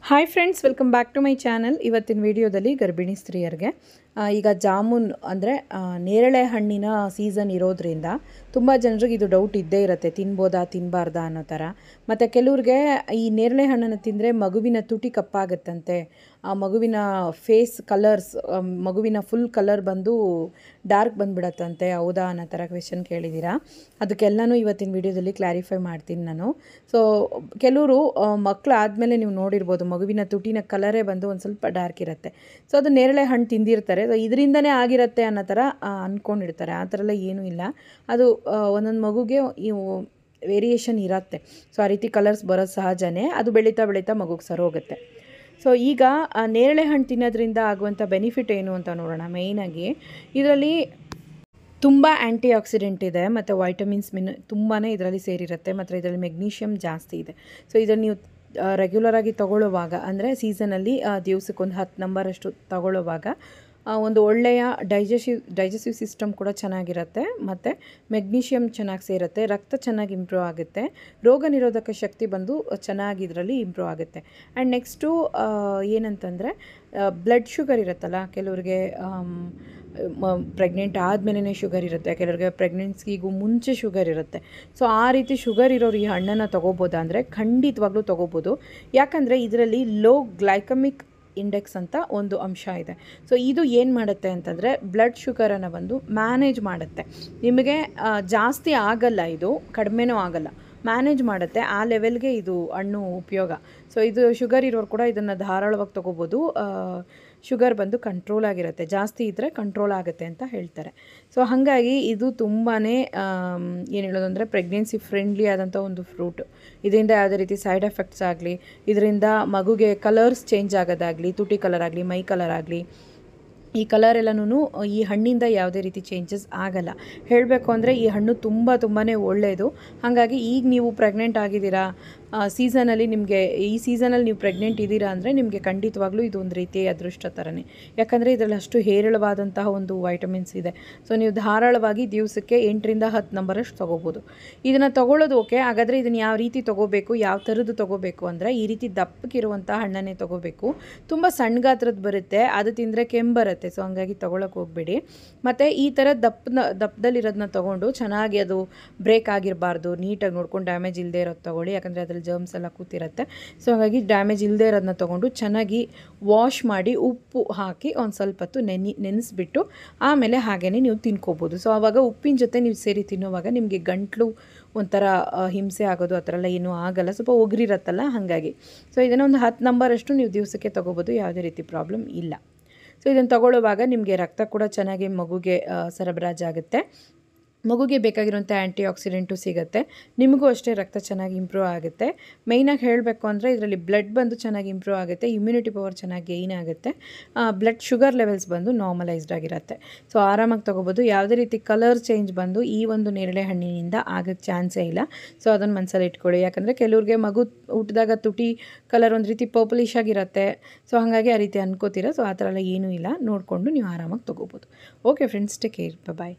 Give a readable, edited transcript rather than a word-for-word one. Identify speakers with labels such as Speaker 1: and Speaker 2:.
Speaker 1: Hi friends, welcome back to my channel. ಇವತ್ತಿನ ವಿಡಿಯೋದಲ್ಲಿ ಗರ್ಭಿಣಿ ಸ್ತ್ರೀಯರಿಗೆ ಈಗ ಜಾಮೂನ್ ಅಂದರೆ ನೇರಳೆ ಹಣ್ಣಿನ ಸೀಸನ್ ಇರೋದ್ರಿಂದ ತುಂಬ ಜನರಿಗೆ ಇದು ಡೌಟ್ ಇದ್ದೇ ಇರುತ್ತೆ, ತಿನ್ಬೋದಾ ತಿನ್ನಬಾರ್ದಾ ಅನ್ನೋ ಥರ. ಮತ್ತು ಕೆಲವ್ರಿಗೆ ಈ ನೇರಳೆ ಹಣ್ಣನ್ನು ತಿಂದರೆ ಮಗುವಿನ ತುಟಿ ಕಪ್ಪಾಗುತ್ತಂತೆ, ಆ ಮಗುವಿನ ಫೇಸ್ ಕಲರ್ಸ್, ಮಗುವಿನ ಫುಲ್ ಕಲರ್ ಬಂದು ಡಾರ್ಕ್ ಬಂದುಬಿಡತ್ತಂತೆ. ಹೌದಾ ಅನ್ನೋ ಥರ ಕ್ವೆಶನ್ ಕೇಳಿದ್ದೀರಾ. ಅದಕ್ಕೆಲ್ಲನೂ ಇವತ್ತಿನ ವಿಡಿಯೋದಲ್ಲಿ ಕ್ಲಾರಿಫೈ ಮಾಡ್ತೀನಿ ನಾನು. ಸೊ ಕೆಲವರು ಮಕ್ಕಳಾದಮೇಲೆ ನೀವು ನೋಡಿರ್ಬೋದು, ಮಗುವಿನ ತುಟಿನ ಕಲರೇ ಬಂದು ಒಂದು ಸ್ವಲ್ಪ ಡಾರ್ಕ್ ಇರುತ್ತೆ. ಸೊ ಅದು ನೇರಳೆ ಹಣ್ಣು ತಿಂದಿರ್ತಾರೆ, ಸೊ ಇದರಿಂದನೇ ಆಗಿರುತ್ತೆ ಅನ್ನೋ ಥರ ಅಂದ್ಕೊಂಡಿರ್ತಾರೆ. ಆ ಥರ ಎಲ್ಲ ಏನೂ ಇಲ್ಲ. ಅದು ಒಂದೊಂದು ಮಗುಗೆ ಇವು ವೇರಿಯೇಷನ್ ಇರುತ್ತೆ. ಸೊ ಆ ರೀತಿ ಕಲರ್ಸ್ ಬರೋದು ಸಹಜನೇ. ಅದು ಬೆಳೀತಾ ಬೆಳೀತಾ ಮಗುಗೆ ಸರೋಗುತ್ತೆ. ಸೊ ಈಗ ನೇರಳೆ ಹಣ್ಣು ತಿನ್ನೋದ್ರಿಂದ ಆಗುವಂಥ ಬೆನಿಫಿಟ್ ಏನು ಅಂತ ನೋಡೋಣ. ಮೇಯ್ನಾಗಿ ಇದರಲ್ಲಿ ತುಂಬ ಆ್ಯಂಟಿ ಆಕ್ಸಿಡೆಂಟ್ ಇದೆ ಮತ್ತು ವೈಟಮಿನ್ಸ್ ತುಂಬಾ ಇದರಲ್ಲಿ ಸೇರಿರುತ್ತೆ. ಮತ್ತು ಇದರಲ್ಲಿ ಮೆಗ್ನೀಷಿಯಮ್ ಜಾಸ್ತಿ ಇದೆ. ಸೊ ಇದನ್ನು ನೀವು ರೆಗ್ಯುಲರಾಗಿ ತೊಗೊಳ್ಳುವಾಗ, ಅಂದರೆ ಸೀಸನಲ್ಲಿ ದಿವಸಕ್ಕೊಂದು 10 ನಂಬರಷ್ಟು ತೊಗೊಳ್ಳುವಾಗ ಒಂದು ಒಳ್ಳೆಯ ಡೈಜೆಸ್ಟಿವ್ ಸಿಸ್ಟಮ್ ಕೂಡ ಚೆನ್ನಾಗಿರುತ್ತೆ. ಮತ್ತು ಮೆಗ್ನೀಷಿಯಮ್ ಚೆನ್ನಾಗಿ ಸೇರುತ್ತೆ, ರಕ್ತ ಚೆನ್ನಾಗಿ ಇಂಪ್ರೂವ್ ಆಗುತ್ತೆ, ರೋಗ ನಿರೋಧಕ ಶಕ್ತಿ ಬಂದು ಚೆನ್ನಾಗಿ ಇದರಲ್ಲಿ ಇಂಪ್ರೂವ್ ಆಗುತ್ತೆ. ಆ್ಯಂಡ್ ನೆಕ್ಸ್ಟು ಏನಂತಂದರೆ ಬ್ಲಡ್ ಶುಗರ್ ಇರುತ್ತಲ್ಲ, ಕೆಲವ್ರಿಗೆ ಪ್ರೆಗ್ನೆಂಟ್ ಆದಮೇಲೆ ಶುಗರ್ ಇರುತ್ತೆ, ಕೆಲವ್ರಿಗೆ ಪ್ರೆಗ್ನೆನ್ಸಿಗೂ ಮುಂಚೆ ಶುಗರ್ ಇರುತ್ತೆ. ಸೊ ಆ ರೀತಿ ಶುಗರ್ ಇರೋರು ಈ ಹಣ್ಣನ್ನು ತೊಗೋಬೋದಾ ಅಂದರೆ ಖಂಡಿತವಾಗ್ಲೂ ತೊಗೋಬೋದು. ಯಾಕಂದರೆ ಇದರಲ್ಲಿ ಲೋ ಗ್ಲೈಕಮಿಕ್ ಇಂಡೆಕ್ಸ್ ಅಂತ ಒಂದು ಅಂಶ ಇದೆ. ಸೊ ಇದು ಏನು ಮಾಡುತ್ತೆ ಅಂತಂದರೆ ಬ್ಲಡ್ ಶುಗರನ್ನು ಬಂದು ಮ್ಯಾನೇಜ್ ಮಾಡುತ್ತೆ. ನಿಮಗೆ ಜಾಸ್ತಿ ಆಗಲ್ಲ, ಇದು ಕಡಿಮೆನೂ ಆಗಲ್ಲ, ಮ್ಯಾನೇಜ್ ಮಾಡುತ್ತೆ. ಆ ಲೆವೆಲ್ಗೆ ಇದು ಹಣ್ಣು ಉಪಯೋಗ. ಸೊ ಇದು ಶುಗರ್ ಇರೋರು ಕೂಡ ಇದನ್ನು ಧಾರಾಳವಾಗಿ ತೊಗೋಬೋದು. ಶುಗರ್ ಬಂದು ಕಂಟ್ರೋಲ್ ಆಗಿರುತ್ತೆ, ಜಾಸ್ತಿ ಇದ್ದರೆ ಕಂಟ್ರೋಲ್ ಆಗುತ್ತೆ ಅಂತ ಹೇಳ್ತಾರೆ. ಸೊ ಹಾಗಾಗಿ ಇದು ತುಂಬಾ ಏನು ಹೇಳೋದು ಅಂದರೆ ಪ್ರೆಗ್ನೆನ್ಸಿ ಫ್ರೆಂಡ್ಲಿ ಆದಂಥ ಒಂದು ಫ್ರೂಟ್. ಇದರಿಂದ ಯಾವುದೇ ರೀತಿ ಸೈಡ್ ಎಫೆಕ್ಟ್ಸ್ ಆಗಲಿ, ಇದರಿಂದ ಮಗುಗೆ ಕಲರ್ಸ್ ಚೇಂಜ್ ಆಗೋದಾಗಲಿ, ತುಟಿ ಕಲರ್ ಆಗಲಿ, ಮೈ ಕಲರ್ ಆಗಲಿ, ಈ ಕಲರ್ ಎಲ್ಲನೂ ಈ ಹಣ್ಣಿಂದ ಯಾವುದೇ ರೀತಿ ಚೇಂಜಸ್ ಆಗಲ್ಲ. ಹೇಳಬೇಕು ಅಂದರೆ ಈ ಹಣ್ಣು ತುಂಬಾ ಒಳ್ಳೆಯದು. ಹಾಗಾಗಿ ಈಗ ನೀವು ಪ್ರೆಗ್ನೆಂಟ್ ಆಗಿದ್ದೀರಾ, ಸೀಸನಲ್ಲಿ ನಿಮಗೆ ಈ ಸೀಸನಲ್ಲಿ ನೀವು ಪ್ರೆಗ್ನೆಂಟ್ ಇದ್ದೀರಾ ಅಂದರೆ ನಿಮಗೆ ಖಂಡಿತವಾಗ್ಲೂ ಇದು ಒಂದು ರೀತಿ ಅದೃಷ್ಟ ಥರನೇ. ಯಾಕಂದರೆ ಇದರಲ್ಲಿ ಅಷ್ಟು ಹೇರಳವಾದಂತಹ ಒಂದು ವೈಟಮಿನ್ಸ್ ಇದೆ. ಸೊ ನೀವು ಧಾರಾಳವಾಗಿ ದಿವಸಕ್ಕೆ 8ರಿಂದ 10 ನಂಬರಷ್ಟು ತೊಗೋಬೋದು. ಇದನ್ನು ತೊಗೊಳ್ಳೋದು ಓಕೆ. ಹಾಗಾದರೆ ಇದನ್ನು ಯಾವ ರೀತಿ ತೊಗೋಬೇಕು, ಯಾವ ಥರದ್ದು ತೊಗೋಬೇಕು ಅಂದರೆ ಈ ರೀತಿ ದಪ್ಪಕ್ಕಿರುವಂಥ ಹಣ್ಣನ್ನೇ ತೊಗೋಬೇಕು. ತುಂಬ ಸಣ್ಣ ಗಾತ್ರದ್ದು ಬರುತ್ತೆ, ಅದು ತಿಂದರೆ ಕೆಮ್ಮು ಬರುತ್ತೆ. ಸೊ ಹಂಗಾಗಿ ತೊಗೊಳಕ್ಕೆ ಹೋಗಬೇಡಿ. ಮತ್ತು ಈ ಥರ ದಪ್ಪದಲ್ಲಿರೋದನ್ನ ತೊಗೊಂಡು ಚೆನ್ನಾಗಿ ಅದು ಬ್ರೇಕ್ ಆಗಿರಬಾರ್ದು, ನೀಟಾಗಿ ನೋಡ್ಕೊಂಡು ಡ್ಯಾಮೇಜ್ ಇಲ್ಲದೆ ಇರೋದು ತೊಗೊಳ್ಳಿ. ಯಾಕಂದರೆ ಅದರಲ್ಲಿ ಜರ್ಮ್ಸ್ ಎಲ್ಲ ಕೂತಿರುತ್ತೆ. ಸೊ ಹಾಗಾಗಿ ಡ್ಯಾಮೇಜ್ ಇಲ್ಲದೆ ಇರೋದನ್ನ ತೊಗೊಂಡು ಚೆನ್ನಾಗಿ ವಾಶ್ ಮಾಡಿ ಉಪ್ಪು ಹಾಕಿ ಒಂದು ಸ್ವಲ್ಪ ಹೊತ್ತು ನೆನೆಸ್ಬಿಟ್ಟು ಆಮೇಲೆ ಹಾಗೇ ನೀವು ತಿನ್ಕೋಬೋದು. ಸೊ ಆವಾಗ ಉಪ್ಪಿನ ಜೊತೆ ನೀವು ಸೇರಿ ತಿನ್ನುವಾಗ ನಿಮಗೆ ಗಂಟ್ಲು ಒಂಥರ ಹಿಂಸೆ ಆಗೋದು ಆ ಥರ ಎಲ್ಲ ಏನೂ ಆಗಲ್ಲ, ಸ್ವಲ್ಪ ಒಗ್ರಿರತ್ತಲ್ಲ ಹಾಗಾಗಿ. ಸೊ ಇದನ್ನು ಒಂದು 10 ನಂಬರಷ್ಟು ನೀವು ದಿವಸಕ್ಕೆ ತೊಗೋಬೋದು, ಯಾವುದೇ ರೀತಿ ಪ್ರಾಬ್ಲಮ್ ಇಲ್ಲ. ಸೊ ಇದನ್ನು ತೊಗೊಳ್ಳುವಾಗ ನಿಮಗೆ ರಕ್ತ ಕೂಡ ಚೆನ್ನಾಗಿ ಮಗುಗೆ ಸರಬರಾಜಾಗುತ್ತೆ, ಮಗುಗೆ ಬೇಕಾಗಿರುವಂಥ ಆ್ಯಂಟಿ ಆಕ್ಸಿಡೆಂಟು ಸಿಗುತ್ತೆ, ನಿಮಗೂ ಅಷ್ಟೇ ರಕ್ತ ಚೆನ್ನಾಗಿ ಇಂಪ್ರೂವ್ ಆಗುತ್ತೆ. ಮೇಯ್ನಾಗಿ ಹೇಳಬೇಕು ಅಂದರೆ ಇದರಲ್ಲಿ ಬ್ಲಡ್ ಬಂದು ಚೆನ್ನಾಗಿ ಇಂಪ್ರೂವ್ ಆಗುತ್ತೆ, ಇಮ್ಯುನಿಟಿ ಪವರ್ ಚೆನ್ನಾಗಿ ಗೇಯ್ನ್ ಆಗುತ್ತೆ, ಬ್ಲಡ್ ಶುಗರ್ ಲೆವೆಲ್ಸ್ ಬಂದು ನಾರ್ಮಲೈಸ್ಡ್ ಆಗಿರುತ್ತೆ. ಸೊ ಆರಾಮಾಗಿ ತೊಗೋಬೋದು. ಯಾವುದೇ ರೀತಿ ಕಲರ್ ಚೇಂಜ್ ಬಂದು ಈ ಒಂದು ನೇರಳೆ ಹಣ್ಣಿನಿಂದ ಆಗೋಕ್ಕೆ ಚಾನ್ಸೇ ಇಲ್ಲ. ಸೊ ಅದನ್ನು ಮನಸ್ಸಲ್ಲಿ ಇಟ್ಕೊಳ್ಳಿ. ಯಾಕಂದರೆ ಕೆಲವ್ರಿಗೆ ಮಗು ಹುಟ್ಟಿದಾಗ ತುಟಿ ಕಲರ್ ಒಂದು ರೀತಿ ಪರ್ಪಲಿಶ್ ಆಗಿರುತ್ತೆ. ಸೊ ಹಾಗಾಗಿ ಆ ರೀತಿ ಅನ್ಕೋತೀರ. ಸೊ ಆ ಥರ ಎಲ್ಲ ಏನೂ ಇಲ್ಲ, ನೋಡಿಕೊಂಡು ನೀವು ಆರಾಮಾಗಿ ತೊಗೋಬೋದು. ಓಕೆ ಫ್ರೆಂಡ್ಸ್, ಟೇಕ್ ಕೇರ್, ಬಾಯ್.